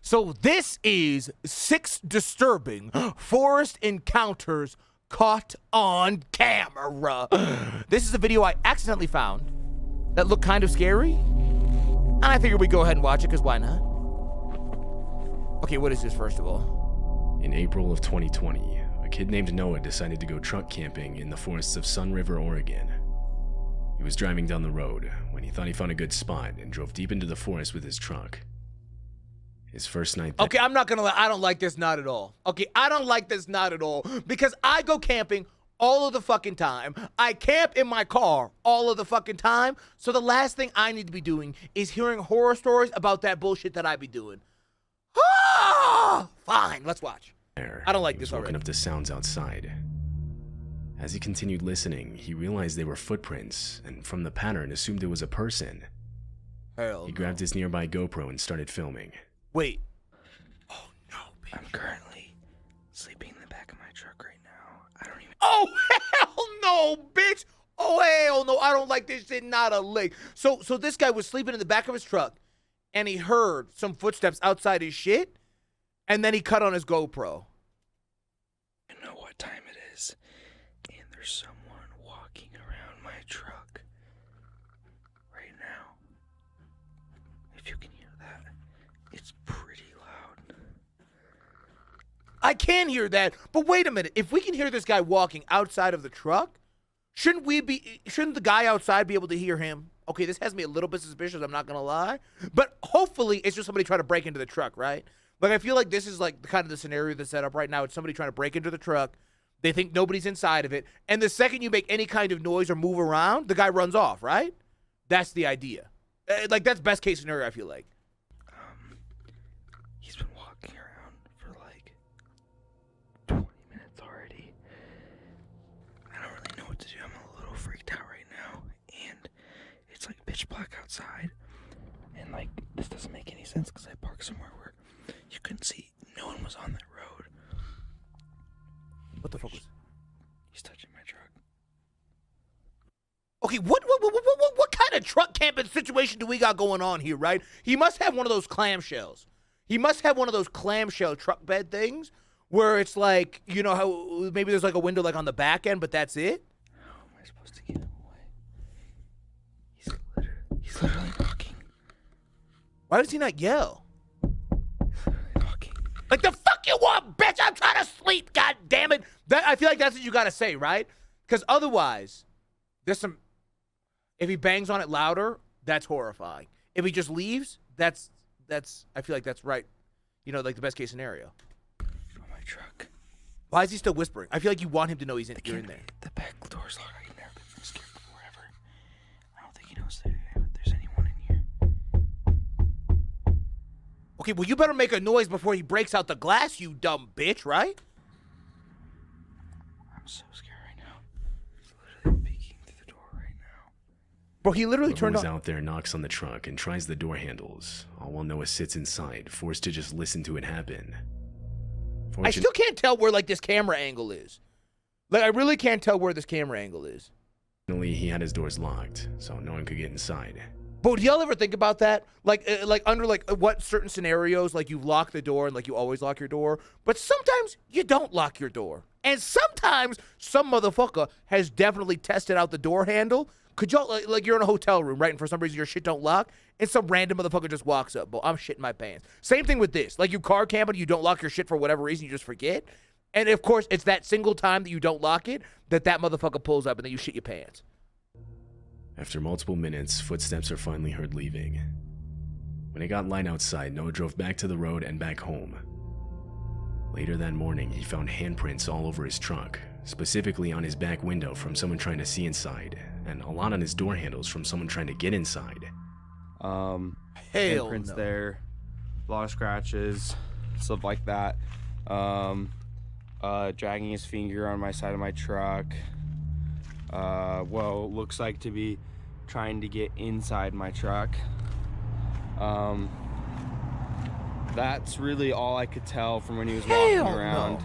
So this is 6 disturbing forest encounters caught on camera. This is a video I accidentally found that looked kind of scary. And I figured we'd go ahead and watch it, because why not? Okay, what is this, first of all? In April of 2020, a kid named Noah decided to go truck camping in the forests of Sun River, Oregon. He was driving down the road when he thought he found a good spot and drove deep into the forest with his truck. His first night there. Okay, I'm not gonna lie, I don't like this, not at all. Okay, I don't like this, not at all. Because I go camping all of the fucking time. I camp in my car all of the fucking time. So the last thing I need to be doing is hearing horror stories about that bullshit that I be doing. Ah! Fine, let's watch. I don't like this already. He was woken up to sounds outside. As he continued listening, he realized they were footprints, and from the pattern, assumed it was a person. Hell He no. grabbed his nearby GoPro and started filming. Wait. Oh no, baby. I'm currently sleeping in the back of my truck right now. I don't even. Oh hell no, bitch! Oh hell no, I don't like this shit, not a lick. So this guy was sleeping in the back of his truck, and he heard some footsteps outside his shit, and then he cut on his GoPro. I know what time it is, and there's someone walking around my truck right now. If you can hear that, it's pretty loud. I can hear that, but wait a minute. If we can hear this guy walking outside of the truck, shouldn't the guy outside be able to hear him? Okay, this has me a little bit suspicious, I'm not gonna lie. But hopefully it's just somebody trying to break into the truck, right? Like, I feel like this is like kind of the scenario that's set up right now. It's somebody trying to break into the truck. They think nobody's inside of it. And the second you make any kind of noise or move around, the guy runs off, right? That's the idea. Like, that's best case scenario, I feel like. He's been walking around for like 20 minutes already. I don't really know what to do. I'm a little freaked out right now. And it's like pitch black outside. And like, this doesn't make any sense because I parked somewhere where you couldn't see. No one was on that road. What the fuck was... He's touching my truck. Okay, what kind of truck camping situation do we got going on here, right? He must have one of those clamshells. He must have one of those clamshell truck bed things where it's like, you know how maybe there's like a window like on the back end, but that's it? How am I supposed to get him away? He's literally knocking. Why does he not yell? He's literally knocking. Like, the fuck you want, bitch? I'm trying to sleep, god damn it. I feel like that's what you gotta say, right? Because otherwise, there's some... If he bangs on it louder, that's horrifying. If he just leaves, that's I feel like that's right. You know, like the best case scenario. On my truck. Why is he still whispering? I feel like you want him to know you're in there. The back door's locked. I've never been scared before ever. I don't think he knows there's anyone in here. Okay, well, you better make a noise before he breaks out the glass, you dumb bitch, right? I'm so scared right now. He's literally peeking through the door right now. Bro, he literally Whoever turned was on... out there knocks on the truck and tries the door handles, all while Noah sits inside, forced to just listen to it happen. I still can't tell where, like, this camera angle is. Like, I really can't tell where this camera angle is. Fortunately, he had his doors locked, so no one could get inside. But do y'all ever think about that? Like under, like, what certain scenarios, like, you lock the door and, like, you always lock your door, but sometimes you don't lock your door. And sometimes some motherfucker has definitely tested out the door handle. Could y'all, like, you're in a hotel room, right, and for some reason your shit don't lock, and some random motherfucker just walks up. But I'm shitting my pants. Same thing with this. Like, you car camping, you don't lock your shit for whatever reason, you just forget. And, of course, it's that single time that you don't lock it that motherfucker pulls up, and then you shit your pants. After multiple minutes, footsteps are finally heard leaving. When it got light outside, Noah drove back to the road and back home. Later that morning, he found handprints all over his truck, specifically on his back window from someone trying to see inside, and a lot on his door handles from someone trying to get inside. Hell Handprints no. there, a lot of scratches, stuff like that. Dragging his finger on my side of my truck. Well, looks like to be trying to get inside my truck. That's really all I could tell from when he was walking around.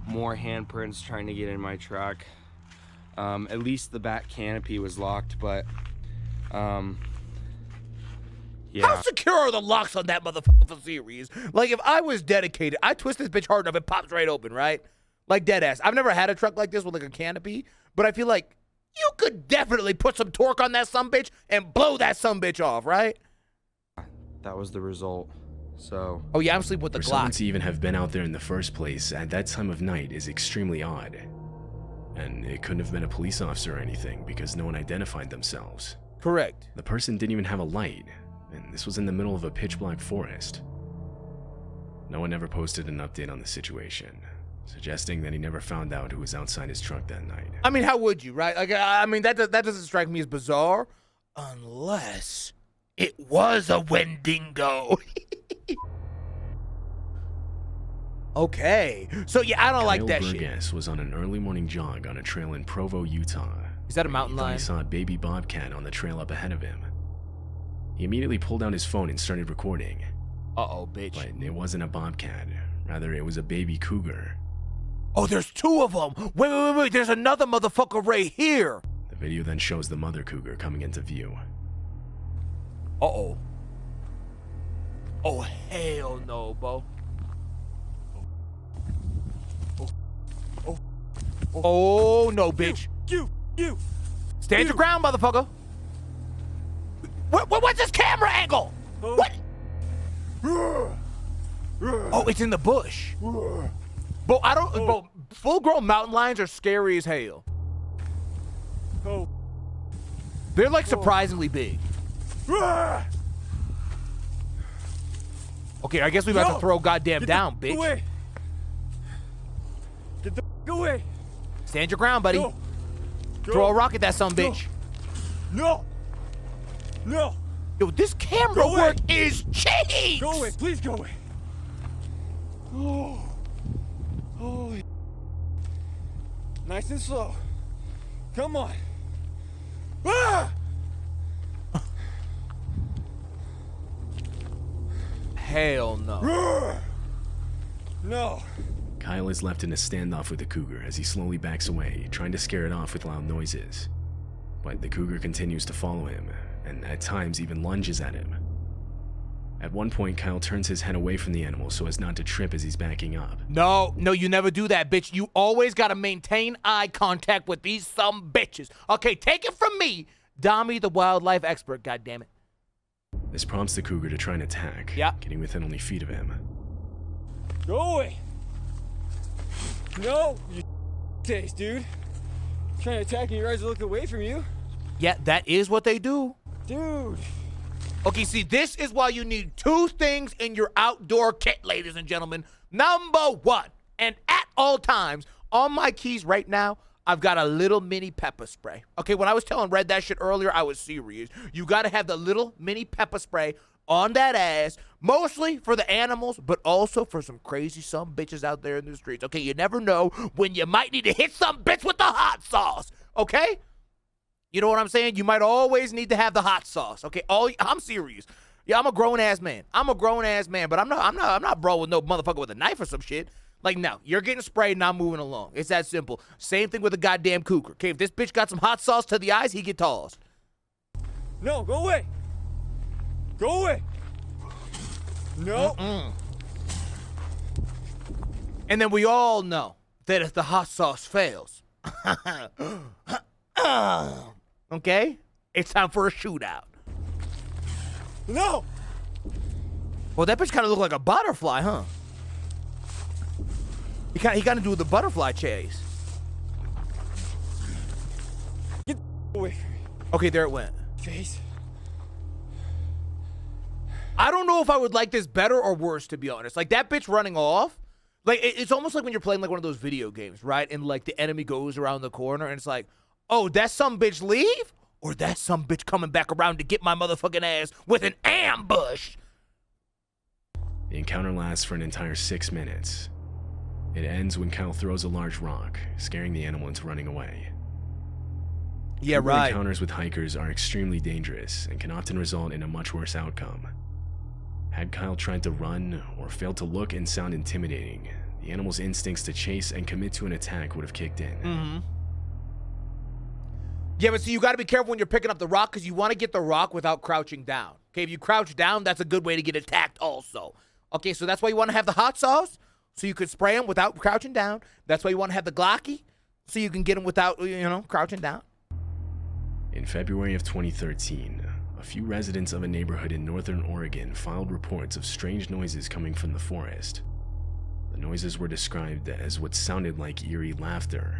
More handprints trying to get in my truck. At least the back canopy was locked, but Yeah. How secure are the locks on that motherfucker series? Like, if I was dedicated, I twist this bitch hard enough, it pops right open, right? Like, dead ass. I've never had a truck like this with, like, a canopy, but I feel like you could definitely put some torque on that sumbitch and blow that sumbitch off, right? That was the result. So. Oh, yeah, I'm sleeping with the For someone Glock. to even have been out there in the first place at that time of night is extremely odd. And it couldn't have been a police officer or anything because no one identified themselves. Correct. The person didn't even have a light, and this was in the middle of a pitch-black forest. No one ever posted an update on the situation, suggesting that he never found out who was outside his truck that night. I mean, how would you, right? Like, I mean, that doesn't strike me as bizarre, unless it was a Wendigo. Okay, so yeah, I don't like that shit. Burgess was on an early morning jog on a trail in Provo, Utah. Is that a mountain He thought lion? he saw a baby bobcat on the trail up ahead of him. He immediately pulled out his phone and started recording. Uh-oh, bitch. But it wasn't a bobcat. Rather, it was a baby cougar. Oh, there's two of them. Wait. There's another motherfucker right here. The video then shows the mother cougar coming into view. Uh-oh. Oh, hell no, Bo. Oh, no, bitch. You! Stand your ground, motherfucker. What's this camera angle? What? Oh, it's in the bush. Bo, Bo, full-grown mountain lions are scary as hell. Oh. They're like surprisingly big. Okay, I guess we about to throw goddamn down, bitch. Away. Get the away. Stand your ground, buddy. Go. Throw a rock at that son bitch. No. Yo, this camera Go away. work is cheap. Go away. Please go away. Oh. Nice and slow. Come on. Ah! Hell no. No. Kyle is left in a standoff with the cougar as he slowly backs away, trying to scare it off with loud noises. But the cougar continues to follow him, and at times even lunges at him. At one point, Kyle turns his head away from the animal so as not to trip as he's backing up. No, you never do that, bitch. You always gotta maintain eye contact with these some bitches. Okay, take it from me, Dami, the wildlife expert, goddammit. This prompts the cougar to try and attack, Yep. getting within only feet of him. Go away. No. You taste, dude. Trying to attack and your eyes are looking away from you. Yeah, that is what they do. Dude. Okay, see, this is why you need two things in your outdoor kit, ladies and gentlemen. Number one, and at all times, on my keys right now, I've got a little mini pepper spray. Okay, when I was telling Red that shit earlier, I was serious. You gotta have the little mini pepper spray on that ass, mostly for the animals, but also for some crazy some bitches out there in the streets. Okay, you never know when you might need to hit some bitch with the hot sauce. Okay? You know what I'm saying? You might always need to have the hot sauce. Okay? I'm serious. Yeah, I'm a grown ass man. But I'm not bro with no motherfucker with a knife or some shit. Like, no, you're getting sprayed and I'm moving along. It's that simple. Same thing with a goddamn cougar. Okay, if this bitch got some hot sauce to the eyes, he get tossed. No, go away. Go away. No. And then we all know that if the hot sauce fails, okay, it's time for a shootout. No. Well, that bitch kind of looked like a butterfly, huh? He kind of do the butterfly chase. Get away from me. Okay, there it went. Face. I don't know if I would like this better or worse, to be honest. Like, that bitch running off, like, it's almost like when you're playing, like, one of those video games, right? And, like, the enemy goes around the corner, and it's like, oh, that's some bitch leave? Or that's some bitch coming back around to get my motherfucking ass with an ambush? The encounter lasts for an entire 6 minutes. It ends when Kyle throws a large rock, scaring the animal into running away. Yeah, Cougar right. Encounters with hikers are extremely dangerous and can often result in a much worse outcome. Had Kyle tried to run or failed to look and sound intimidating, the animal's instincts to chase and commit to an attack would have kicked in. Yeah, but see, you got to be careful when you're picking up the rock because you want to get the rock without crouching down. Okay, if you crouch down, that's a good way to get attacked also. Okay, so that's why you want to have the hot sauce, so you could spray them without crouching down. That's why you want to have the Glocky, so you can get them without, crouching down. In February of 2013, a few residents of a neighborhood in northern Oregon filed reports of strange noises coming from the forest. The noises were described as what sounded like eerie laughter.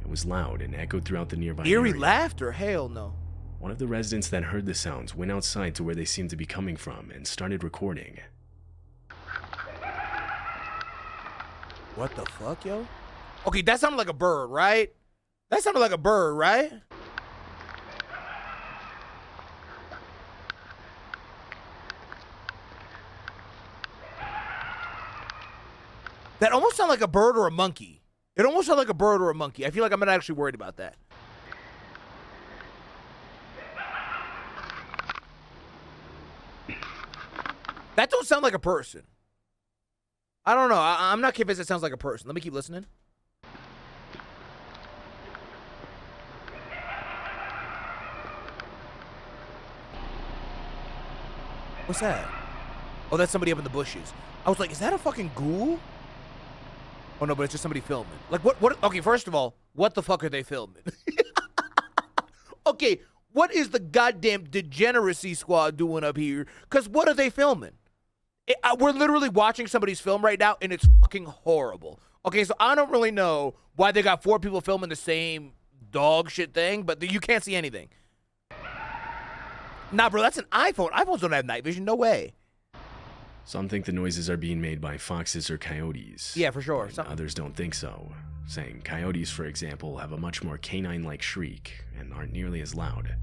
It was loud and echoed throughout the nearby Eerie area. laughter? Hell no. One of the residents that heard the sounds went outside to where they seemed to be coming from and started recording. What the fuck, yo? Okay, that sounded like a bird, right? That sounded like a bird, right? That almost sounded like a bird or a monkey. It almost sounded like a bird or a monkey. I feel like I'm not actually worried about that. That don't sound like a person. I don't know. I'm not convinced it sounds like a person. Let me keep listening. What's that? Oh, that's somebody up in the bushes. I was like, is that a fucking ghoul? Oh no, but it's just somebody filming. Like what okay, first of all, what the fuck are they filming? Okay, what is the goddamn degeneracy squad doing up here? Cause what are they filming? We're literally watching somebody's film right now, and it's fucking horrible. Okay, so I don't really know why they got 4 people filming the same dog shit thing, but you can't see anything. Nah, bro, that's an iPhone. iPhones don't have night vision. No way. Some think the noises are being made by foxes or coyotes. Yeah, for sure. And others don't think so, saying coyotes, for example, have a much more canine-like shriek and aren't nearly as loud.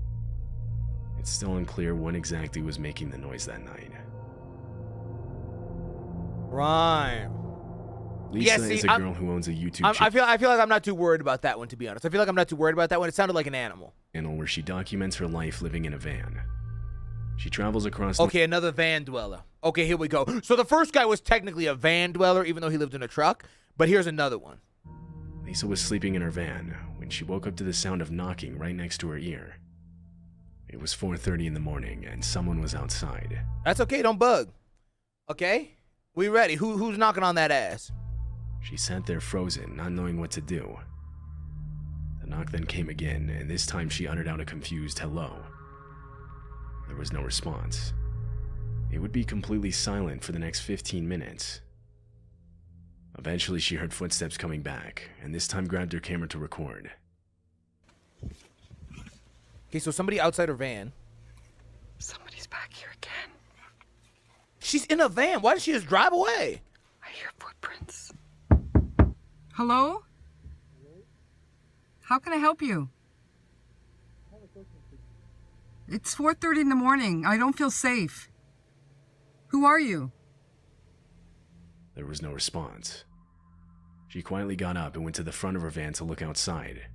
It's still unclear what exactly was making the noise that night. Rhyme. Lisa is a girl who owns a YouTube I feel like I'm not too worried about that one, to be honest. I feel like I'm not too worried about that one. It sounded like an animal. channel where she documents her life living in a van. She travels across... Okay, another van dweller. Okay, here we go. So the first guy was technically a van dweller, even though he lived in a truck. But here's another one. Lisa was sleeping in her van when she woke up to the sound of knocking right next to her ear. It was 4:30 in the morning, and someone was outside. That's okay, don't bug. Okay? We ready. Who's knocking on that ass? She sat there frozen, not knowing what to do. The knock then came again, and this time she uttered out a confused hello. There was no response. It would be completely silent for the next 15 minutes. Eventually, she heard footsteps coming back, and this time grabbed her camera to record. Okay, so somebody outside her van. Somebody's back here again. She's in a van. Why did she just drive away? I hear footprints. Hello? How can I help you? It's 4:30 in the morning. I don't feel safe. Who are you? There was no response. She quietly got up and went to the front of her van to look outside.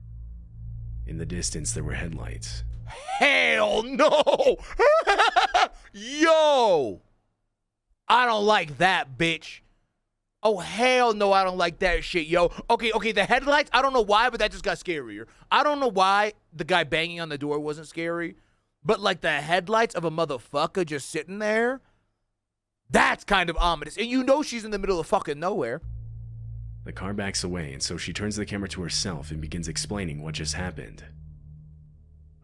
In the distance, there were headlights. Hell no! Yo! I don't like that, bitch. Oh, hell no, I don't like that shit, yo. Okay, the headlights, I don't know why, but that just got scarier. I don't know why the guy banging on the door wasn't scary, but like the headlights of a motherfucker just sitting there, that's kind of ominous. And you know she's in the middle of fucking nowhere. The car backs away, and so she turns the camera to herself and begins explaining what just happened.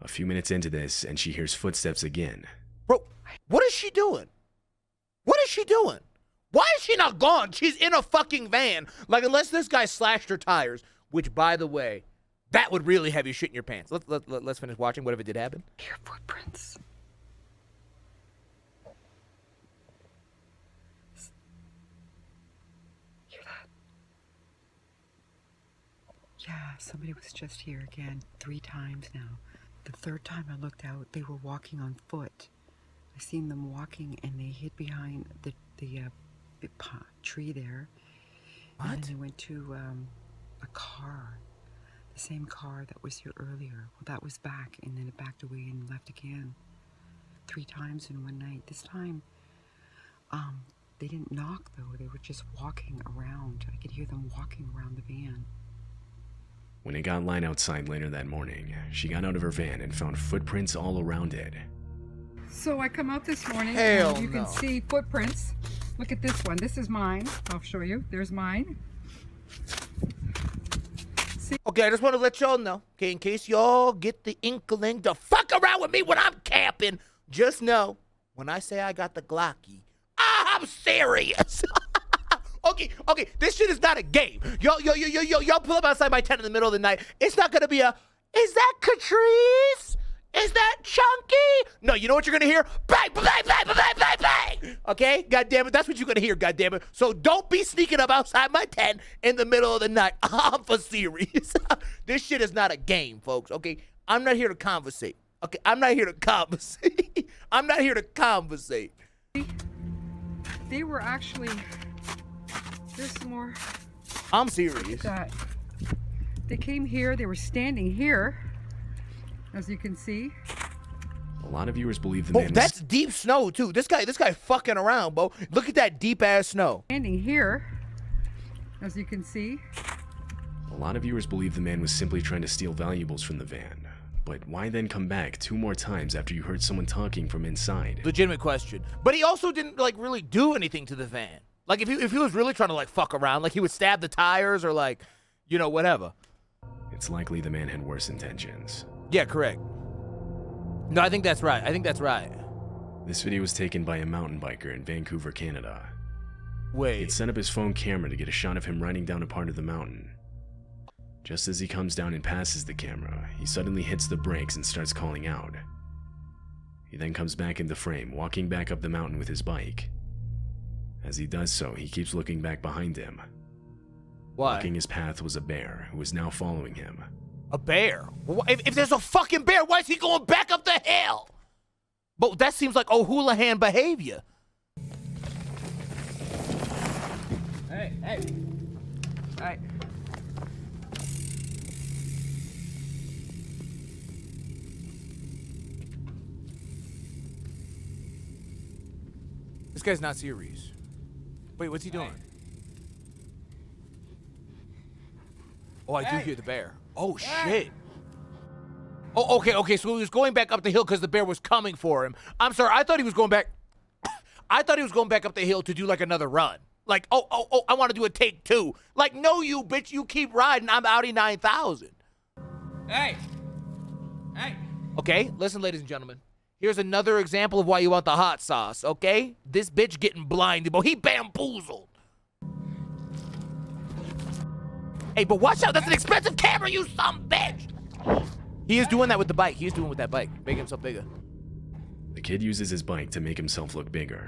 A few minutes into this, and she hears footsteps again. Bro, what is she doing? What is she doing? Why is she not gone? She's in a fucking van. Like, unless this guy slashed her tires, which, by the way, that would really have you shit in your pants. Let's finish watching. What if it did happen? I hear footprints. Hear that? Yeah, somebody was just here again 3 times now. The 3rd time I looked out, they were walking on foot. I seen them walking, and they hid behind the big tree there. What? And then they went to a car, the same car that was here earlier. Well, that was back, and then it backed away and left again. 3 times in one night. This time, they didn't knock though. They were just walking around. I could hear them walking around the van. When it got light outside later that morning, she got out of her van and found footprints all around it. So I come out this morning Hell and you no. can see footprints. Look at this one. This is mine. I'll show you. There's mine. Okay, I just want to let y'all know, okay, in case y'all get the inkling to fuck around with me when I'm camping, just know, when I say I got the Glocky, I'm serious. Okay, this shit is not a game. Y'all pull up outside my tent in the middle of the night. It's not gonna be a, is that Catrice? Is that Chunky? No, you know what you're gonna hear? Bang, bang, bang, bang, bang, bang, bang. Okay, goddammit, that's what you're gonna hear, goddammit. So don't be sneaking up outside my tent in the middle of the night. I'm for serious. This shit is not a game, folks, okay? I'm not here to conversate. Okay, I'm not here to conversate. I'm not here to conversate. They were actually, there's some more. I'm serious. That they came here, they were standing here, as you can see. A lot of viewers believe the Oh, man that's deep snow too. This guy fucking around, bro. Look at that deep ass snow. Standing here, as you can see. A lot of viewers believe the man was simply trying to steal valuables from the van. But why then come back 2 more times after you heard someone talking from inside? Legitimate question. But he also didn't like really do anything to the van. Like if he was really trying to like fuck around, like he would stab the tires or like, you know, whatever. It's likely the man had worse intentions. Yeah, correct. No, I think that's right. I think that's right. This video was taken by a mountain biker in Vancouver, Canada. Wait. He'd set up his phone camera to get a shot of him riding down a part of the mountain. Just as he comes down and passes the camera, he suddenly hits the brakes and starts calling out. He then comes back into frame, walking back up the mountain with his bike. As he does so, he keeps looking back behind him. Why? Blocking his path was a bear, who was now following him. A bear? Well, if there's a fucking bear, why is he going back up the hill? But that seems like O'Houlihan behavior. Hey. All right. This guy's not serious. Wait, what's he doing? Oh, I do hear the bear. Oh, shit. Oh, okay, so he was going back up the hill because the bear was coming for him. I'm sorry, I thought he was going back. I thought he was going back up the hill to do like another run. Like, oh, I want to do a take 2. Like, no, you bitch, you keep riding. I'm Audi 9000. Hey. Okay, listen, ladies and gentlemen. Here's another example of why you want the hot sauce, okay? This bitch getting blinded, but he bamboozled. Hey, but watch out, that's an expensive camera, you some bitch! He is doing that with the bike. He is doing it with that bike, making himself bigger. The kid uses his bike to make himself look bigger.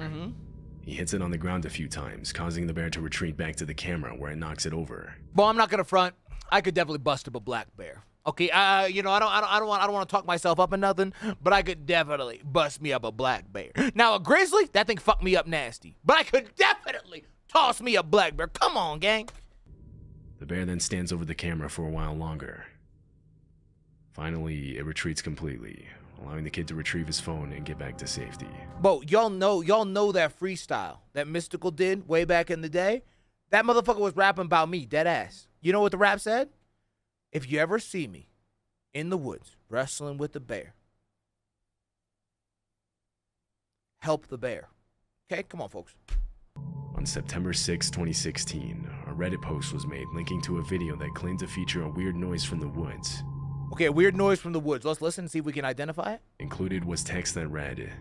He hits it on the ground a few times, causing the bear to retreat back to the camera where it knocks it over. Well, I'm not gonna front. I could definitely bust up a black bear. Okay, you know, I don't want to talk myself up or nothing, but I could definitely bust me up a black bear. Now a grizzly, that thing fucked me up nasty, but I could definitely toss me a black bear. Come on, gang. The bear then stands over the camera for a while longer. Finally, it retreats completely, allowing the kid to retrieve his phone and get back to safety. Bo, y'all know that freestyle that Mystical did way back in the day? That motherfucker was rapping about me, dead ass. You know what the rap said? If you ever see me in the woods wrestling with the bear, help the bear. Okay, come on, folks. On September 6, 2016, a Reddit post was made linking to a video that claimed to feature a weird noise from the woods. Okay, a weird noise from the woods. Let's listen and see if we can identify it. Included was text that read,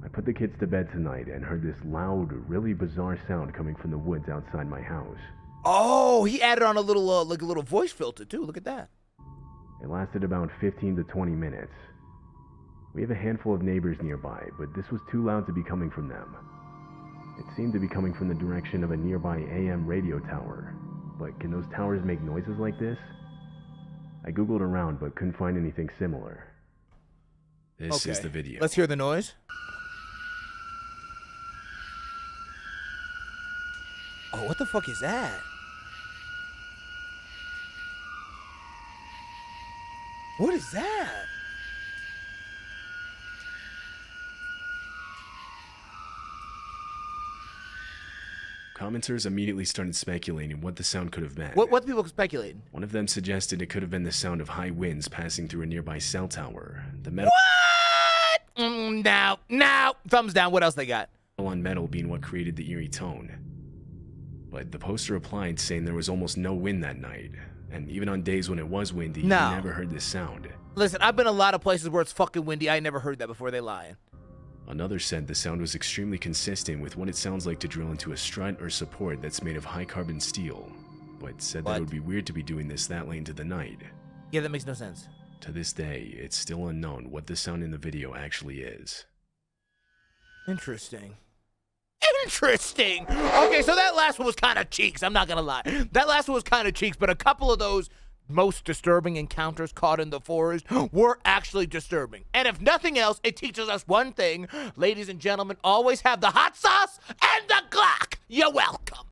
"I put the kids to bed tonight and heard this loud, really bizarre sound coming from the woods outside my house. Oh, he added on a little like a little voice filter too. Look at that. It lasted about 15 to 20 minutes. We have a handful of neighbors nearby, but this was too loud to be coming from them. It seemed to be coming from the direction of a nearby AM radio tower. But can those towers make noises like this? I googled around but couldn't find anything similar." This is the video. Let's hear the noise. Oh, what the fuck is that? What is that? Commenters immediately started speculating what the sound could have been. What people speculating? One of them suggested it could have been the sound of high winds passing through a nearby cell tower. The metal No. Thumbs down. What else they got? on metal being what created the eerie tone. But the poster replied saying there was almost no wind that night, and even on days when it was windy, No. he never heard this sound. Listen, I've been a lot of places where it's fucking windy. I never heard that before. They lying. Another said the sound was extremely consistent with what it sounds like to drill into a strut or support that's made of high carbon steel, but said that What? it would be weird to be doing this that late into the night. Yeah, that makes no sense. To this day, it's still unknown what the sound in the video actually is. Interesting. Okay, so that last one was kind of cheeks. I'm not gonna lie. That last one was kind of cheeks, but a couple of those most disturbing encounters caught in the forest were actually disturbing. And if nothing else, it teaches us one thing. Ladies and gentlemen, always have the hot sauce and the Glock. You're welcome.